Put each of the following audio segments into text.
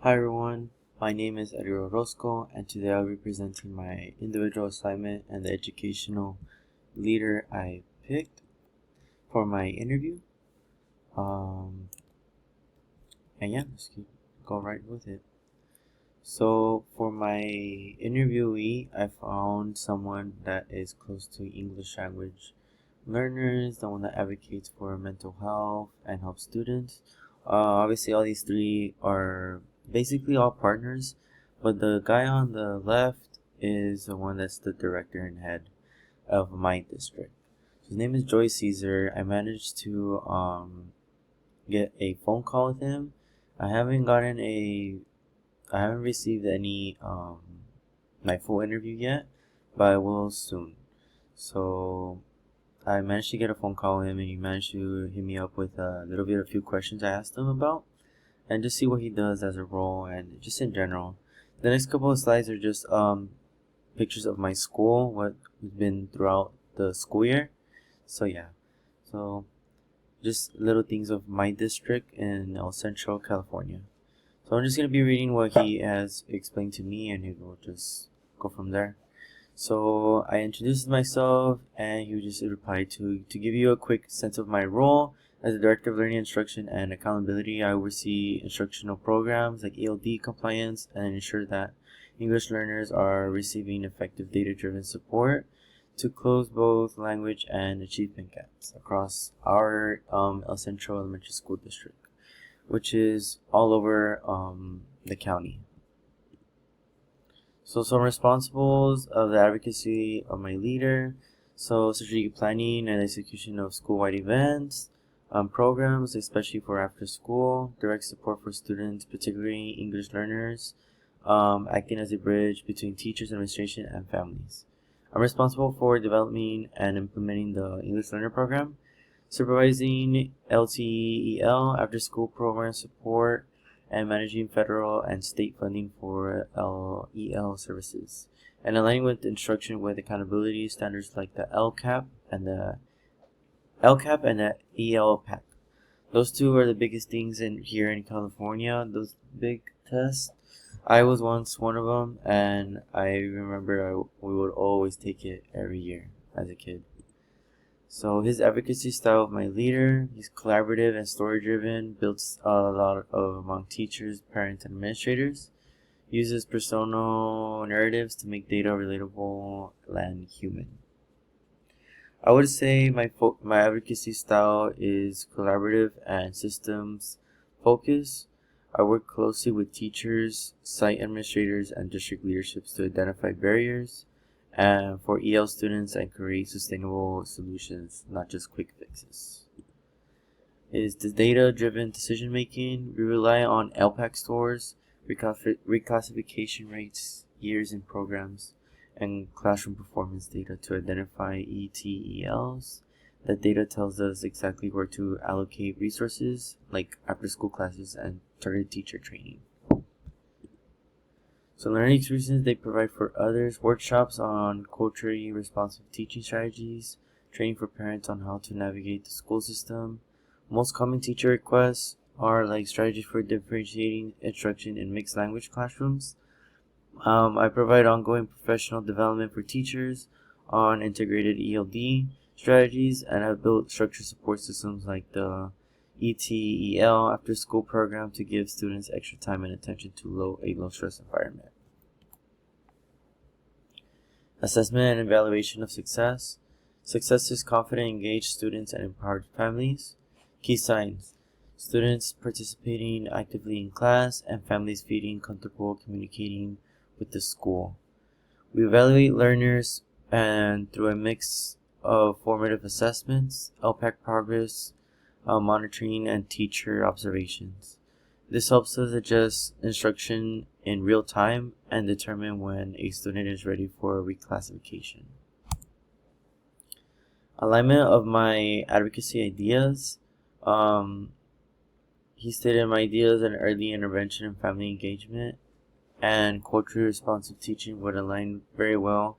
Hi everyone, my name is Eddie Orozco, and today I'll be presenting my individual assignment and the educational leader I picked for my interview. And yeah, go right with it. So for my interviewee, I found someone that is close to English language learners, the one that advocates for mental health and helps students. Obviously, all these three are basically all partners, but the guy on the left is the one that's the director and head of my district. His name is Joy Caesar. I managed to get a phone call with him. I haven't gotten a I haven't received any my full interview yet, but I will soon. So I managed to get a phone call with him, and he managed to hit me up with a few questions I asked him about, and just see what he does as a role and just in general. The next couple of slides are just pictures of my school, what has been throughout the school year. So yeah, so just little things of my district in El Centro, California. So I'm just gonna be reading what he has explained to me, and he will just go from there. So I introduced myself, and he just replied to give you a quick sense of my role as the Director of Learning Instruction and Accountability. I oversee instructional programs like ELD compliance and ensure that English learners are receiving effective data-driven support to close both language and achievement gaps across our El Centro Elementary School District, which is all over the county. So some responsibles of the advocacy of my leader. So strategic planning and execution of school-wide events, programs, especially for after school, direct support for students, particularly English learners, acting as a bridge between teachers, administration, and families. I'm responsible for developing and implementing the English Learner Program, supervising LTEL after school program support, and managing federal and state funding for LEL services, and aligning with instruction with accountability standards like the LCAP and the ELPAC. Those two are the biggest things here in California. Those big tests. I was once one of them, and I remember we would always take it every year as a kid. So his advocacy style of my leader, he's collaborative and story-driven, builds a lot of among teachers, parents, and administrators, uses personal narratives to make data relatable and human. I would say my advocacy style is collaborative and systems focused. I work closely with teachers, site administrators, and district leaderships to identify barriers and for EL students and create sustainable solutions, not just quick fixes. Is the data-driven decision making. We rely on LPAC scores, reclassification rates, years in programs, and classroom performance data to identify ETELs. That data tells us exactly where to allocate resources like after-school classes and targeted teacher training. So learning experiences they provide for others, workshops on culturally responsive teaching strategies, training for parents on how to navigate the school system. Most common teacher requests are like strategies for differentiating instruction in mixed language classrooms. I provide ongoing professional development for teachers on integrated ELD strategies, and I've built structured support systems like the ETEL after school program to give students extra time and attention to a low stress environment. Assessment and evaluation of success. Success is confident, engaged students and empowered families. Key signs. Students participating actively in class and families feeling comfortable communicating with the school. We evaluate learners and through a mix of formative assessments, LPAC progress, monitoring, and teacher observations. This helps us adjust instruction in real time and determine when a student is ready for reclassification. Alignment of my advocacy ideas. He stated my ideas on early intervention and family engagement and culturally responsive teaching would align very well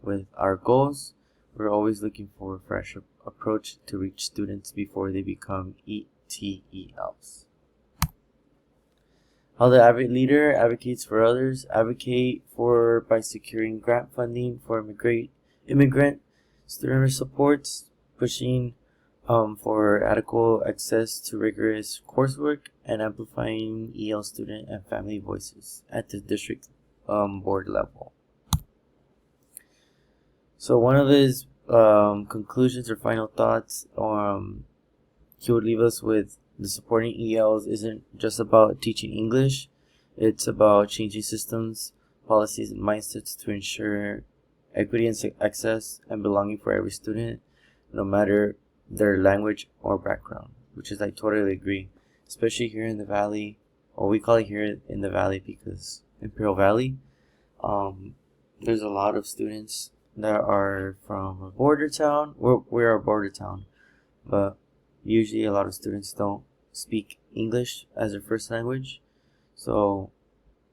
with our goals. We're always looking for a fresh approach to reach students before they become ETELs. How the leader advocates for others. Advocate for by securing grant funding for immigrant student supports, pushing for adequate access to rigorous coursework, and amplifying EL student and family voices at the district board level. So one of his conclusions or final thoughts, he would leave us with: the supporting ELs isn't just about teaching English, it's about changing systems, policies, and mindsets to ensure equity and access and belonging for every student, no matter their language or background, which is, I totally agree, especially here in the Valley, or we call it here in the Valley because Imperial Valley, there's a lot of students that are from a border town. We're a border town, but usually a lot of students don't speak English as their first language. So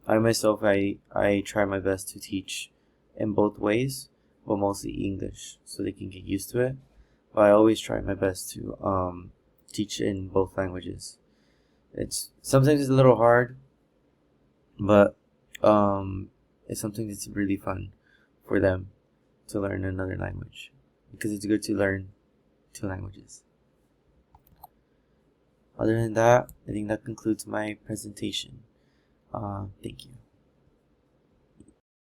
I myself, I try my best to teach in both ways, but mostly English so they can get used to it. But I always try my best to teach in both languages. It's sometimes it's a little hard, but it's something that's really fun for them to learn another language, because it's good to learn two languages. Other than that, I think that concludes my presentation. Thank you.